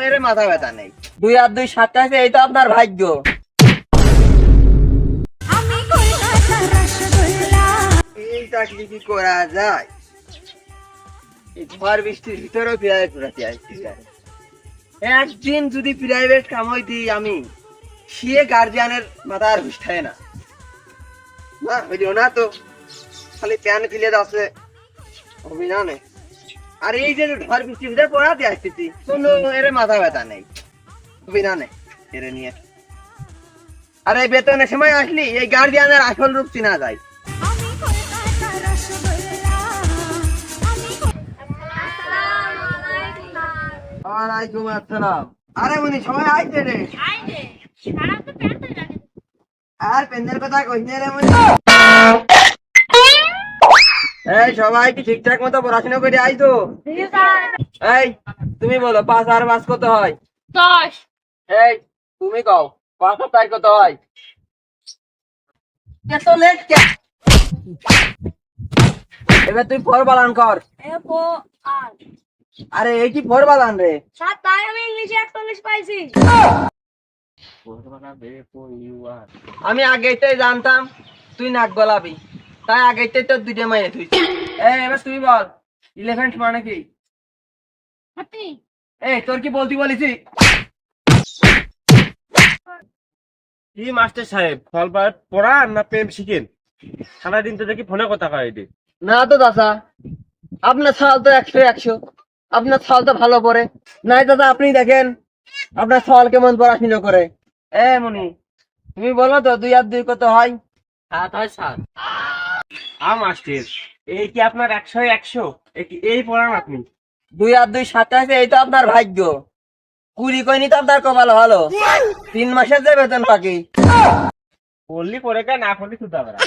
এর মাথা ব্যথা নেই। 2 আর 2 7 আছে, এই তো আপনার ভাগ্য। এই চাকরি কি করা যায়? এই ঝড় বৃষ্টির ভিতরেও প্রাইভেট ঘুরাতে আসছি। একদিন যদি প্রাইভেট কামাই দিই আমি, সে গার্জিয়ানের মাথা আর হুষ্ঠায় না। না বুঝলো না তো, খালি প্যান ফিলে আছে অভিযানে। আর এই যে ঝড় বৃষ্টির ভিতরে পড়াতে আসতেছি, কোনো এর মাথা ব্যথা নেই অভিযানে এরে নিয়ে। আর এই বেতনের সময় আসলি এই গার্জিয়ানের আসল রূপ চিনা যায়। ওয়ালাইকুম আসসালাম। আরে উনি সবাই আইছে রে। আর পেন্দের কথা কইনে রে মুনি। এই সবাই কি ঠিকঠাক মতো পড়াশোনা করে আইতো? এই তুমি বলো 5 আর 5 কত হয়? 10। এই তুমি কও 5 আর 4 কত হয়? এত লেট কে? এবার তুই ফর বালান কর। আরে এই কি ফর বালান রে? স্যার তাই আমি ইংলিশে 41 পাইছি। আমি আগেইতেই জানতাম তুই নাক গলাবি, তাই আগেইতেই তোর দুইটা মাইনে তুই। এবার তুই বল 11 মানে কি? তোর কি বলতি বলেছি? কি মাস্টার সাহেব ফল পড়ান না প্রেম শিখেন? সারাদিন তো দেখি ফোনে কথা কয় এটি। না তো দাদা, আপনার ছাল তো 100 আপনার ছাল তো ভালো পড়ে নাই দাদা। আপনি দেখেন আপনার ছাল কেমন পড়াশোনা করে। মনি তুমি বলো তো 2 আর 2 কত হয়? 7 হয় 7। মাস্টার এই কি আপনার 100 এই পড়ান আপনি? 2 আর 2 7 আছে, এই তো আপনার ভাগ্য। কুড়ি কইনি তো আপনার কপাল ভালো। 3 মাসের যে বেতন বাকি। পড়লি পড়ে কে, না পড়লি সুদা বেড়া।